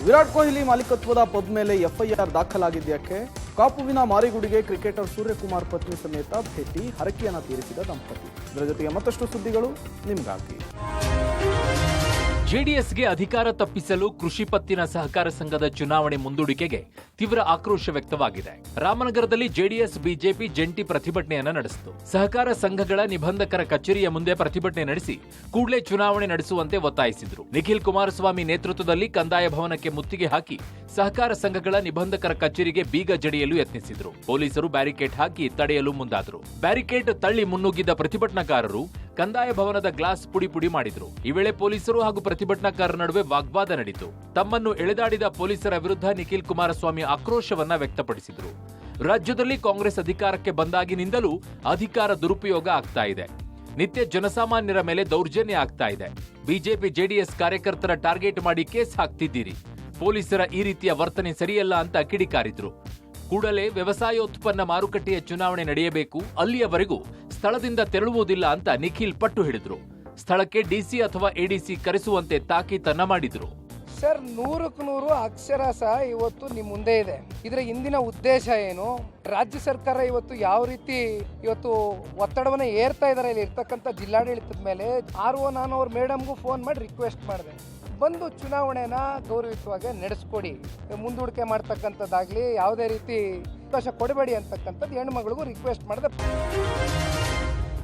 ವಿರಾಟ್ ಕೊಹ್ಲಿ ಮಾಲೀಕತ್ವದ ಪಬ್ ಮೇಲೆ FIR ದಾಖಲಾಗಿದ್ದಕ್ಕೆ ಕಾಪುವಿನ ಮಾರಿಗುಡಿಗೆ cricketer Suryakumar ಪತ್ನಿ ಸಮೇತ ಭೇಟಿ, ಹರಕೆಯನ್ನ ತೀರಿಸಿದ ದಂಪತಿ. ಇದರ ಜೊತೆಗೆ ಮತ್ತಷ್ಟು ಸುದ್ದಿಗಳು ನಿಮಗಾಗಿ. ಜೆಡಿಎಸ್ಗೆ ಅಧಿಕಾರ ತಪ್ಪಿಸಲು ಕೃಷಿ ಪತ್ತಿನ ಸಹಕಾರ ಸಂಘದ ಚುನಾವಣೆ ಮುಂದೂಡಿಕೆಗೆ ತೀವ್ರ ಆಕ್ರೋಶ ವ್ಯಕ್ತವಾಗಿದೆ. ರಾಮನಗರದಲ್ಲಿ ಜೆಡಿಎಸ್ ಬಿಜೆಪಿ ಜಂಟಿ ಪ್ರತಿಭಟನೆಯನ್ನ ನಡೆಸಿತು. ಸಹಕಾರ ಸಂಘಗಳ ನಿಬಂಧಕರ ಕಚೇರಿಯ ಮುಂದೆ ಪ್ರತಿಭಟನೆ ನಡೆಸಿ ಕೂಡಲೇ ಚುನಾವಣೆ ನಡೆಸುವಂತೆ ಒತ್ತಾಯಿಸಿದ್ರು. ನಿಖಿಲ್ ಕುಮಾರಸ್ವಾಮಿ ನೇತೃತ್ವದಲ್ಲಿ ಕಂದಾಯ ಭವನಕ್ಕೆ ಮುತ್ತಿಗೆ ಹಾಕಿ ಸಹಕಾರ ಸಂಘಗಳ ನಿಬಂಧಕರ ಕಚೇರಿಗೆ ಬೀಗ ಜಡಿಯಲು ಯತ್ನಿಸಿದ್ರು. ಪೊಲೀಸರು ಬ್ಯಾರಿಕೇಡ್ ಹಾಕಿ ತಡೆಯಲು ಮುಂದಾದರು. ಬ್ಯಾರಿಕೇಡ್ ತಳ್ಳಿ ಮುನ್ನುಗ್ಗಿದ್ದ ಪ್ರತಿಭಟನಾಕಾರರು ಕಂದಾಯ ಭವನದ ಗ್ಲಾಸ್ ಪುಡಿ ಪುಡಿ ಮಾಡಿದ್ರು. ಈ ವೇಳೆ ಪೊಲೀಸರು ಹಾಗೂ ಪ್ರತಿಭಟನಾಕಾರರ ನಡುವೆ ವಾಗ್ವಾದ ನಡೆಯಿತು. ತಮ್ಮನ್ನು ಎಳೆದಾಡಿದ ಪೊಲೀಸರ ವಿರುದ್ಧ ನಿಖಿಲ್ ಕುಮಾರಸ್ವಾಮಿ ಆಕ್ರೋಶವನ್ನ ವ್ಯಕ್ತಪಡಿಸಿದ್ರು. ರಾಜ್ಯದಲ್ಲಿ ಕಾಂಗ್ರೆಸ್ ಅಧಿಕಾರಕ್ಕೆ ಬಂದಾಗಿನಿಂದಲೂ ಅಧಿಕಾರ ದುರುಪಯೋಗ ಆಗ್ತಾ ಇದೆ. ನಿತ್ಯ ಜನಸಾಮಾನ್ಯರ ಮೇಲೆ ದೌರ್ಜನ್ಯ ಆಗ್ತಾ ಇದೆ. ಬಿಜೆಪಿ ಜೆಡಿಎಸ್ ಕಾರ್ಯಕರ್ತರ ಟಾರ್ಗೆಟ್ ಮಾಡಿ ಕೇಸ್ ಹಾಕ್ತಿದ್ದೀರಿ. ಪೊಲೀಸರ ಈ ರೀತಿಯ ವರ್ತನೆ ಸರಿಯಲ್ಲ ಅಂತ ಕಿಡಿಕಾರಿದ್ರು. ಕೂಡಲೇ ವ್ಯವಸಾಯೋತ್ಪನ್ನ ಮಾರುಕಟ್ಟೆಯ ಚುನಾವಣೆ ನಡೆಯಬೇಕು, ಅಲ್ಲಿಯವರೆಗೂ ಸ್ಥಳದಿಂದ ತೆರಳುವುದಿಲ್ಲ ಅಂತ ನಿಖಿಲ್ ಪಟ್ಟು ಹಿಡಿದ್ರು. ಸ್ಥಳಕ್ಕೆ ಡಿಸಿ ಅಥವಾ ಎಡಿಸಿ ಕರೆಸುವಂತೆ ತಾಕೀತನ್ನ ಮಾಡಿದ್ರು. ಸರ್, 100ಕ್ಕೆ 100 ಅಕ್ಷರಶಃ ಇವತ್ತು ನಿಮ್ಮ ಮುಂದೆ ಇದೆ. ಇದರ ಹಿಂದಿನ ಉದ್ದೇಶ ಏನು? ರಾಜ್ಯ ಸರ್ಕಾರ ಇವತ್ತು ಯಾವ ರೀತಿ ಇವತ್ತು ಒತ್ತಡವನ್ನು ಏರ್ತಾ ಇದ್ದಾರೆ ಇಲ್ಲಿ ಇರ್ತಕ್ಕಂಥ ಜಿಲ್ಲಾಡಳಿತದ ಮೇಲೆ. ನಾನು ಅವ್ರ ಮೇಡಮ್ಗೂ ಫೋನ್ ಮಾಡಿ ರಿಕ್ವೆಸ್ಟ್ ಮಾಡಿದೆ, ಬಂದು ಚುನಾವಣೆನ ಗೌರವಿತವಾಗಿ ನಡೆಸ್ಕೊಡಿ, ಮುಂದೂಡಿಕೆ ಮಾಡ್ತಕ್ಕಂಥದ್ದಾಗಲಿ ಯಾವುದೇ ರೀತಿ ಅವಕಾಶ ಕೊಡಬೇಡಿ ಅಂತಕ್ಕಂಥದ್ದು ಹೆಣ್ಮಗಳಿಗೂ ರಿಕ್ವೆಸ್ಟ್ ಮಾಡಿದೆ.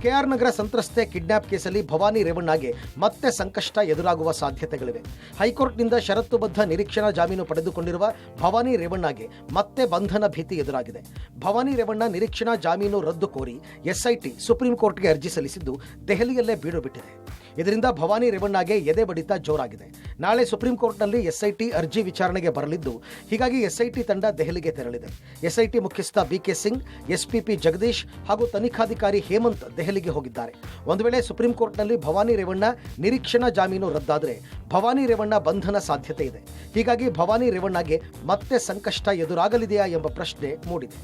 ಕೆಆರ್ ನಗರ ಸಂತ್ರಸ್ತೆ ಕಿಡ್ನಾಪ್ ಕೇಸಲ್ಲಿ ಭವಾನಿ ರೇವಣ್ಣಗೆ ಮತ್ತೆ ಸಂಕಷ್ಟ ಎದುರಾಗುವ ಸಾಧ್ಯತೆಗಳಿವೆ. ಹೈಕೋರ್ಟ್ನಿಂದ ಷರತ್ತುಬದ್ಧ ನಿರೀಕ್ಷಣಾ ಜಾಮೀನು ಪಡೆದುಕೊಂಡಿರುವ ಭವಾನಿ ರೇವಣ್ಣಗೆ ಮತ್ತೆ ಬಂಧನ ಭೀತಿ ಎದುರಾಗಿದೆ. ಭವಾನಿ ರೇವಣ್ಣ ನಿರೀಕ್ಷಣಾ ಜಾಮೀನು ರದ್ದು ಕೋರಿ ಎಸ್ಐಟಿ ಸುಪ್ರೀಂ ಕೋರ್ಟ್ಗೆ ಅರ್ಜಿ ಸಲ್ಲಿಸಿದ್ದು ದೆಹಲಿಯಲ್ಲೇ ಬೀಡು ಬಿಟ್ಟಿದೆ. ಇದರಿಂದ ಭವಾನಿ ರೇವಣ್ಣಗೆ ಎದೆ ಬಡಿತ ಜೋರಾಗಿದೆ. ನಾಳೆ ಸುಪ್ರೀಂ ಕೋರ್ಟ್ನಲ್ಲಿ ಎಸ್ಐಟಿ ಅರ್ಜಿ ವಿಚಾರಣೆಗೆ ಬರಲಿದ್ದು, ಹೀಗಾಗಿ ಎಸ್ಐಟಿ ತಂಡ ದೆಹಲಿಗೆ ತೆರಳಿದೆ. ಎಸ್ಐಟಿ ಮುಖ್ಯಸ್ಥ ಬಿಕೆ ಸಿಂಗ್, ಎಸ್ಪಿಪಿ ಜಗದೀಶ್ ಹಾಗೂ ತನಿಖಾಧಿಕಾರಿ ಹೇಮಂತ್ ದೆಹಲಿಗೆ ಹೋಗಿದ್ದಾರೆ. ಒಂದು ವೇಳೆ ಸುಪ್ರೀಂ ಕೋರ್ಟ್ನಲ್ಲಿ ಭವಾನಿ ರೇವಣ್ಣ ನಿರೀಕ್ಷಣಾ ಜಾಮೀನು ರದ್ದಾದರೆ ಭವಾನಿ ರೇವಣ್ಣ ಬಂಧನ ಸಾಧ್ಯತೆ ಇದೆ. ಹೀಗಾಗಿ ಭವಾನಿ ರೇವಣ್ಣಗೆ ಮತ್ತೆ ಸಂಕಷ್ಟ ಎದುರಾಗಲಿದೆಯಾ ಎಂಬ ಪ್ರಶ್ನೆ ಮೂಡಿದೆ.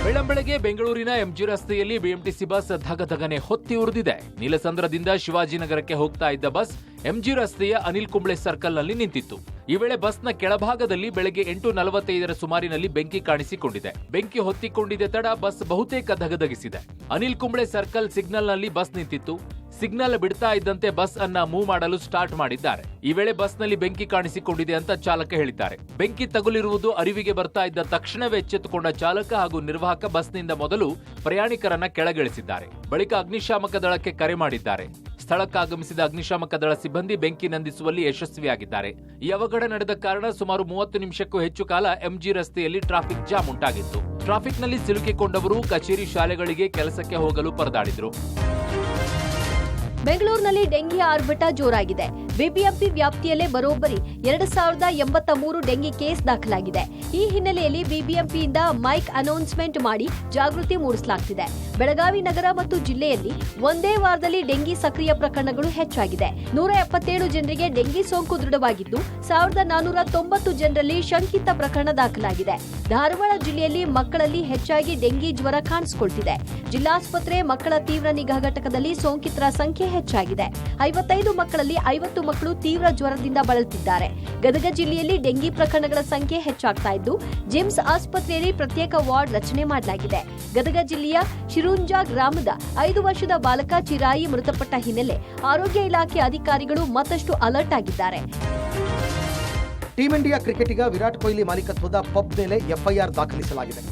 ಬೆಳ್ಳಂಬೆಳಗ್ಗೆ ಬೆಂಗಳೂರಿನ ಎಂಜಿ ರಸ್ತೆಯಲ್ಲಿ ಬಿಎಂಟಿಸಿ ಬಸ್ ಧಗಧಗನೆ ಹೊತ್ತಿ ಉರಿದಿದೆ. ನೀಲಸಂದ್ರದಿಂದ ಶಿವಾಜಿನಗರಕ್ಕೆ ಹೋಗ್ತಾ ಇದ್ದ ಬಸ್ ಎಂಜಿ ರಸ್ತೆಯ ಅನಿಲ್ ಕುಂಬ್ಳೆ ಸರ್ಕಲ್ನಲ್ಲಿ ನಿಂತಿತ್ತು. ಈ ವೇಳೆ ಬಸ್ನ ಕೆಳಭಾಗದಲ್ಲಿ ಬೆಳಗ್ಗೆ 8:45 ಸುಮಾರಿನಲ್ಲಿ ಬೆಂಕಿ ಕಾಣಿಸಿಕೊಂಡಿದೆ. ಬೆಂಕಿ ಹೊತ್ತಿಕೊಂಡಿದೆ ತಡ ಬಸ್ ಬಹುತೇಕ ಧಗಧಗಿಸಿದೆ. ಅನಿಲ್ ಕುಂಬ್ಳೆ ಸರ್ಕಲ್ ಸಿಗ್ನಲ್ನಲ್ಲಿ ಬಸ್ ನಿಂತಿತ್ತು. ಸಿಗ್ನಲ್ ಬಿಡ್ತಾ ಇದ್ದಂತೆ ಬಸ್ ಅನ್ನ ಮೂವ್ ಮಾಡಲು ಸ್ಟಾರ್ಟ್ ಮಾಡಿದ್ದಾರೆ. ಈ ವೇಳೆ ಬಸ್ನಲ್ಲಿ ಬೆಂಕಿ ಕಾಣಿಸಿಕೊಂಡಿದೆ ಅಂತ ಚಾಲಕ ಹೇಳಿದ್ದಾರೆ. ಬೆಂಕಿ ತಗುಲಿರುವುದು ಅರಿವಿಗೆ ಬರ್ತಾ ಇದ್ದ ತಕ್ಷಣವೇ ಎಚ್ಚೆತ್ತುಕೊಂಡ ಚಾಲಕ ಹಾಗೂ ನಿರ್ವಾಹಕ ಬಸ್ನಿಂದ ಮೊದಲು ಪ್ರಯಾಣಿಕರನ್ನ ಕೆಳಗಿಳಿಸಿದ್ದಾರೆ. ಬಳಿಕ ಅಗ್ನಿಶಾಮಕ ದಳಕ್ಕೆ ಕರೆ ಮಾಡಿದ್ದಾರೆ. ಸ್ಥಳಕ್ಕಾಗಮಿಸಿದ ಅಗ್ನಿಶಾಮಕ ದಳ ಸಿಬ್ಬಂದಿ ಬೆಂಕಿ ನಂದಿಸುವಲ್ಲಿ ಯಶಸ್ವಿಯಾಗಿದ್ದಾರೆ. ಈ ಅವಘಡ ನಡೆದ ಕಾರಣ ಸುಮಾರು 30 ನಿಮಿಷಕ್ಕೂ ಹೆಚ್ಚು ಕಾಲ ಎಂಜಿ ರಸ್ತೆಯಲ್ಲಿ ಟ್ರಾಫಿಕ್ ಜಾಮ್ ಉಂಟಾಗಿತ್ತು. ಟ್ರಾಫಿಕ್ನಲ್ಲಿ ಸಿಲುಕಿಕೊಂಡವರು ಕಚೇರಿ, ಶಾಲೆಗಳಿಗೆ ಕೆಲಸಕ್ಕೆ ಹೋಗಲು ಪರದಾಡಿದ್ರು. ಬೆಂಗಳೂರಿನಲ್ಲಿ ಡೆಂಗಿ ಆರ್ಭಟ ಜೋರಾಗಿದೆ. ಬಿಬಿಎಂಪಿ ವ್ಯಾಪ್ತಿಯಲ್ಲೇ ಬರೋಬ್ಬರಿ 2083 ಡೆಂಗಿ ಕೇಸ್ ದಾಖಲಾಗಿದೆ. ಈ ಹಿನ್ನೆಲೆಯಲ್ಲಿ ಬಿಬಿಎಂಪಿಯಿಂದ ಮೈಕ್ ಅನೌನ್ಸ್ಮೆಂಟ್ ಮಾಡಿ ಜಾಗೃತಿ ಮೂಡಿಸಲಾಗುತ್ತಿದೆ. ಬೆಳಗಾವಿ ನಗರ ಮತ್ತು ಜಿಲ್ಲೆಯಲ್ಲಿ ಒಂದೇ ವಾರದಲ್ಲಿ ಡೆಂಗಿ ಸಕ್ರಿಯ ಪ್ರಕರಣಗಳು ಹೆಚ್ಚಾಗಿದೆ. 177 ಜನರಿಗೆ ಡೆಂಗಿ ಸೋಂಕು ದೃಢವಾಗಿದ್ದು 1490 ಜನರಲ್ಲಿ ಶಂಕಿತ ಪ್ರಕರಣ ದಾಖಲಾಗಿದೆ. ಧಾರವಾಡ ಜಿಲ್ಲೆಯಲ್ಲಿ ಮಕ್ಕಳಲ್ಲಿ ಹೆಚ್ಚಾಗಿ ಡೆಂಗಿ ಜ್ವರ ಕಾಣಿಸಿಕೊಳ್ತಿದೆ. ಜಿಲ್ಲಾಸ್ಪತ್ರೆ ಮಕ್ಕಳ ತೀವ್ರ ನಿಗಾ ಘಟಕದಲ್ಲಿ ಸೋಂಕಿತರ ಸಂಖ್ಯೆ ಹೆಚ್ಚಾಗಿದೆ. 55 ಮಕ್ಕಳಲ್ಲಿ 50 ಮಕ್ಕಳು ತೀವ್ರ ಜ್ವರದಿಂದ ಬಳಲುತ್ತಿದ್ದಾರೆ. ಗದಗ ಜಿಲ್ಲೆಯಲ್ಲಿ ಡೆಂಗಿ ಪ್ರಕರಣಗಳ ಸಂಖ್ಯೆ ಹೆಚ್ಚಾಗ್ತಾ ಇದ್ದು ಜಿಮ್ಸ್ ಆಸ್ಪತ್ರೆಯಲ್ಲಿ ಪ್ರತ್ಯೇಕ ವಾರ್ಡ್ ರಚನೆ ಮಾಡಲಾಗಿದೆ. ಗದಗ ಜಿಲ್ಲೆಯ ಶಿರುಂಜಾ ಗ್ರಾಮದ 5 ವರ್ಷದ ಬಾಲಕ ಚಿರಾಯಿ ಮೃತಪಟ್ಟ ಹಿನ್ನೆಲೆ ಆರೋಗ್ಯ ಇಲಾಖೆ ಅಧಿಕಾರಿಗಳು ಮತ್ತಷ್ಟು ಅಲರ್ಟ್ ಆಗಿದ್ದಾರೆ. ಟೀಂ ಇಂಡಿಯಾ ಕ್ರಿಕೆಟಿಗ ವಿರಾಟ್ ಕೊಹ್ಲಿ ಮಾಲೀಕತ್ವದ ಪಬ್ ಮೇಲೆ ಎಫ್ಐಆರ್ ದಾಖಲಿಸಲಾಗಿದೆ.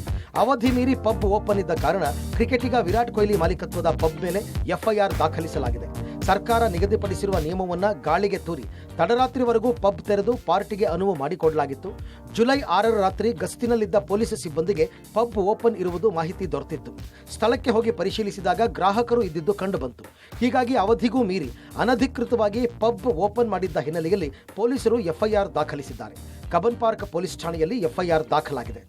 ಅವಧಿ ಮೀರಿ ಪಬ್ ಓಪನ್ ಇದ್ದ ಕಾರಣ ಕ್ರಿಕೆಟಿಗ ವಿರಾಟ್ ಕೊಹ್ಲಿ ಮಾಲೀಕತ್ವದ ಪಬ್ ಮೇಲೆ ಎಫ್ಐಆರ್ ದಾಖಲಿಸಲಾಗಿದೆ. ಸರ್ಕಾರ ನಿಗದಿಪಡಿಸಿರುವ ನಿಯಮವನ್ನು ಗಾಳಿಗೆ ತೂರಿ ತಡರಾತ್ರಿವರೆಗೂ ಪಬ್ ತೆರೆದು ಪಾರ್ಟಿಗೆ ಅನುವು ಮಾಡಿಕೊಡಲಾಗಿತ್ತು. ಜುಲೈ 6ರ ರಾತ್ರಿ ಗಸ್ತಿನಲ್ಲಿದ್ದ ಪೊಲೀಸ್ ಸಿಬ್ಬಂದಿಗೆ ಪಬ್ ಓಪನ್ ಇರುವುದು ಮಾಹಿತಿ ದೊರೆತಿತ್ತು. ಸ್ಥಳಕ್ಕೆ ಹೋಗಿ ಪರಿಶೀಲಿಸಿದಾಗ ಗ್ರಾಹಕರು ಇದ್ದಿದ್ದು ಕಂಡುಬಂತು. ಹೀಗಾಗಿ ಅವಧಿಗೂ ಮೀರಿ ಅನಧಿಕೃತವಾಗಿ ಪಬ್ ಓಪನ್ ಮಾಡಿದ್ದ ಹಿನ್ನೆಲೆಯಲ್ಲಿ ಪೊಲೀಸರು ಎಫ್ಐಆರ್ ದಾಖಲಿಸಿದ್ದಾರೆ. ಕಬ್ಬನ್ ಪಾರ್ಕ್ ಪೊಲೀಸ್ ಠಾಣೆಯಲ್ಲಿ ಎಫ್ಐಆರ್ ದಾಖಲಾಗಿದೆ.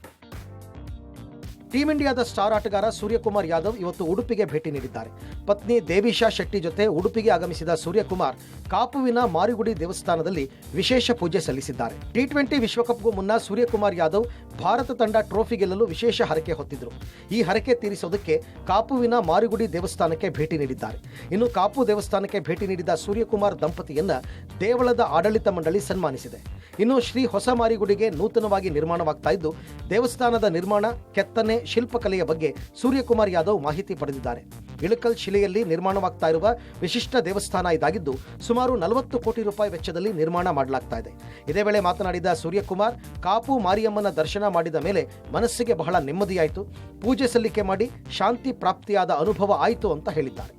ಟೀಂ ಇಂಡಿಯಾದ ಸ್ಟಾರ್ ಆಟಗಾರ ಸೂರ್ಯಕುಮಾರ್ ಯಾದವ್ ಇವತ್ತು ಉಡುಪಿಗೆ ಭೇಟಿ ನೀಡಿದ್ದಾರೆ. ಪತ್ನಿ ದೇವಿಶಾ ಶೆಟ್ಟಿ ಜೊತೆ ಉಡುಪಿಗೆ ಆಗಮಿಸಿದ ಸೂರ್ಯಕುಮಾರ್ ಕಾಪುವಿನ ಮಾರಿಗುಡಿ ದೇವಸ್ಥಾನದಲ್ಲಿ ವಿಶೇಷ ಪೂಜೆ ಸಲ್ಲಿಸಿದ್ದಾರೆ. T20 ವಿಶ್ವಕಪ್ಗೂ ಮುನ್ನ ಸೂರ್ಯಕುಮಾರ್ ಯಾದವ್ ಭಾರತ ತಂಡ ಟ್ರೋಫಿ ಗೆಲ್ಲಲು ವಿಶೇಷ ಹರಕೆ ಹೊತ್ತಿದ್ರು. ಈ ಹರಕೆ ತೀರಿಸೋದಕ್ಕೆ ಕಾಪುವಿನ ಮಾರಿಗುಡಿ ದೇವಸ್ಥಾನಕ್ಕೆ ಭೇಟಿ ನೀಡಿದ್ದಾರೆ. ಇನ್ನು ಕಾಪು ದೇವಸ್ಥಾನಕ್ಕೆ ಭೇಟಿ ನೀಡಿದ ಸೂರ್ಯಕುಮಾರ್ ದಂಪತಿಯನ್ನ ದೇವಳದ ಆಡಳಿತ ಮಂಡಳಿ ಸನ್ಮಾನಿಸಿದೆ. ಇನ್ನು ಶ್ರೀ ಹೊಸ ಮಾರಿಗುಡಿಗೆ ನೂತನವಾಗಿ ನಿರ್ಮಾಣವಾಗ್ತಾ ಇದ್ದು, ದೇವಸ್ಥಾನದ ನಿರ್ಮಾಣ, ಕೆತ್ತನೆ, ಶಿಲ್ಪಕಲೆಯ ಬಗ್ಗೆ ಸೂರ್ಯಕುಮಾರ್ ಯಾದವ್ ಮಾಹಿತಿ ಪಡೆದಿದ್ದಾರೆ. ಇಳಕಲ್ ಶಿಲೆಯಲ್ಲಿ ನಿರ್ಮಾಣವಾಗ್ತಾ ಇರುವ ವಿಶಿಷ್ಟ ದೇವಸ್ಥಾನ ಇದಾಗಿದ್ದು, ಸುಮಾರು 40 ಕೋಟಿ ರೂಪಾಯಿ ವೆಚ್ಚದಲ್ಲಿ ನಿರ್ಮಾಣ ಮಾಡಲಾಗ್ತಾ ಇದೆ. ಇದೇ ವೇಳೆ ಮಾತನಾಡಿದ ಸೂರ್ಯಕುಮಾರ್, ಕಾಪು ಮಾರಿಯಮ್ಮನ ದರ್ಶನ ಮಾಡಿದ ಮೇಲೆ ಮನಸ್ಸಿಗೆ ಬಹಳ ನೆಮ್ಮದಿಯಾಯಿತು, ಪೂಜೆ ಸಲ್ಲಿಕೆ ಮಾಡಿ ಶಾಂತಿ ಪ್ರಾಪ್ತಿಯಾದ ಅನುಭವ ಆಯಿತು ಅಂತ ಹೇಳಿದ್ದಾರೆ.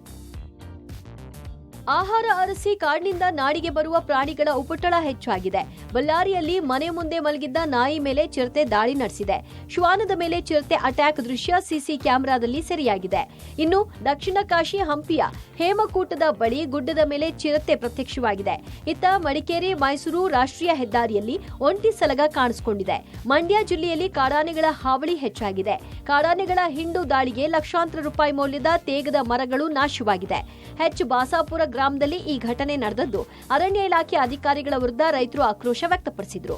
ಆಹಾರ ಅರಸಿ ಕಾಡಿನಿಂದ ನಾಡಿಗೆ ಬರುವ ಪ್ರಾಣಿಗಳ ಉಪಟಳ ಹೆಚ್ಚಾಗಿದೆ. ಬಳ್ಳಾರಿಯಲ್ಲಿ ಮನೆ ಮುಂದೆ ಮಲಗಿದ್ದ ನಾಯಿ ಮೇಲೆ ಚಿರತೆ ದಾಳಿ ನಡೆಸಿದೆ. ಶ್ವಾನದ ಮೇಲೆ ಚಿರತೆ ಅಟ್ಯಾಕ್ ದೃಶ್ಯ ಸಿಸಿ ಕ್ಯಾಮೆರಾದಲ್ಲಿ ಸೆರೆಯಾಗಿದೆ. ಇನ್ನು ದಕ್ಷಿಣ ಕಾಶಿ ಹಂಪಿಯ ಹೇಮಕೂಟದ ಬಳಿ ಗುಡ್ಡದ ಮೇಲೆ ಚಿರತೆ ಪ್ರತ್ಯಕ್ಷವಾಗಿದೆ. ಇತ್ತ ಮಡಿಕೇರಿ ಮೈಸೂರು ರಾಷ್ಟ್ರೀಯ ಹೆದ್ದಾರಿಯಲ್ಲಿ ಒಂಟಿ ಸಲಗ ಕಾಣಿಸಿಕೊಂಡಿದೆ. ಮಂಡ್ಯ ಜಿಲ್ಲೆಯಲ್ಲಿ ಕಾಡಾನೆಗಳ ಹಾವಳಿ ಹೆಚ್ಚಾಗಿದೆ. ಕಾಡಾನೆಗಳ ಹಿಂಡು ದಾಳಿಗೆ ಲಕ್ಷಾಂತರ ರೂಪಾಯಿ ಮೌಲ್ಯದ ತೇಗದ ಮರಗಳು ನಾಶವಾಗಿದೆ. ಬಾಸಾಪುರ ಗ್ರಾಮದಲ್ಲಿ ಈ ಘಟನೆ ನಡೆದದ್ದು ಅರಣ್ಯ ಇಲಾಖೆ ಅಧಿಕಾರಿಗಳ ವಿರುದ್ಧ ರೈತರು ಆಕ್ರೋಶ ವ್ಯಕ್ತಪಡಿಸಿದರು.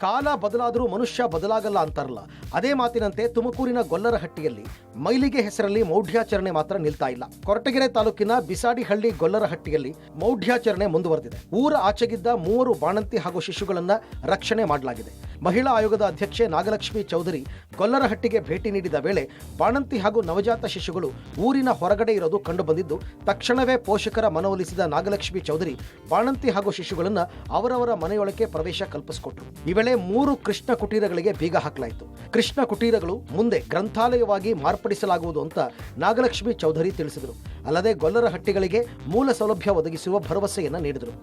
ಕಾಲ ಬದಲಾದರೂ ಮನುಷ್ಯ ಬದಲಾಗಲ್ಲ ಅಂತಾರಲ್ಲ, ಅದೇ ಮಾತಿನಂತೆ ತುಮಕೂರಿನ ಗೊಲ್ಲರಹಟ್ಟಿಯಲ್ಲಿ ಮೈಲಿಗೆ ಹೆಸರಲ್ಲಿ ಮೌಢ್ಯಾಚರಣೆ ಮಾತ್ರ ನಿಲ್ತಾ ಇಲ್ಲ. ಕೊರಟಗೆರೆ ತಾಲೂಕಿನ ಬಿಸಾಡಿಹಳ್ಳಿ ಗೊಲ್ಲರಹಟ್ಟಿಯಲ್ಲಿ ಮೌಢ್ಯಾಚರಣೆ ಮುಂದುವರೆದಿದೆ. ಊರ ಆಚೆಗಿದ್ದ 3 ಬಾಣಂತಿ ಹಾಗೂ ಶಿಶುಗಳನ್ನ ರಕ್ಷಣೆ ಮಾಡಲಾಗಿದೆ. ಮಹಿಳಾ ಆಯೋಗದ ಅಧ್ಯಕ್ಷೆ ನಾಗಲಕ್ಷ್ಮಿ ಚೌಧರಿ ಗೊಲ್ಲರಹಟ್ಟಿಗೆ ಭೇಟಿ ನೀಡಿದ ವೇಳೆ ಬಾಣಂತಿ ಹಾಗೂ ನವಜಾತ ಶಿಶುಗಳು ಊರಿನ ಹೊರಗಡೆ ಇರೋದು ಕಂಡುಬಂದಿದ್ದು, ತಕ್ಷಣವೇ ಪೋಷಕರ ಮನವೊಲಿಸಿದ ನಾಗಲಕ್ಷ್ಮಿ ಚೌಧರಿ ಬಾಣಂತಿ ಹಾಗೂ ಶಿಶುಗಳನ್ನ ಅವರವರ ಮನೆಯೊಳಗೆ ಪ್ರವೇಶ ಕಲ್ಪಿಸಿಕೊಟ್ರು. ಈ ವೇಳೆ 3 ಕೃಷ್ಣ ಕುಟೀರಗಳಿಗೆ ಬೀಗ ಹಾಕಲಾಯಿತು. ಕೃಷ್ಣ ಕುಟೀರಗಳು ಮುಂದೆ ಗ್ರಂಥಾಲಯವಾಗಿ ಮಾರ್ಪಡಿಸಲಾಗುವುದು ಅಂತ ನಾಗಲಕ್ಷ್ಮಿ ಚೌಧರಿ ತಿಳಿಸಿದರು. ಅಲ್ಲದೆ ಗೊಲ್ಲರಹಟ್ಟಿಗಳಿಗೆ ಮೂಲ ಸೌಲಭ್ಯ ಒದಗಿಸುವ ಭರವಸೆಯನ್ನ ನೀಡಿದರು.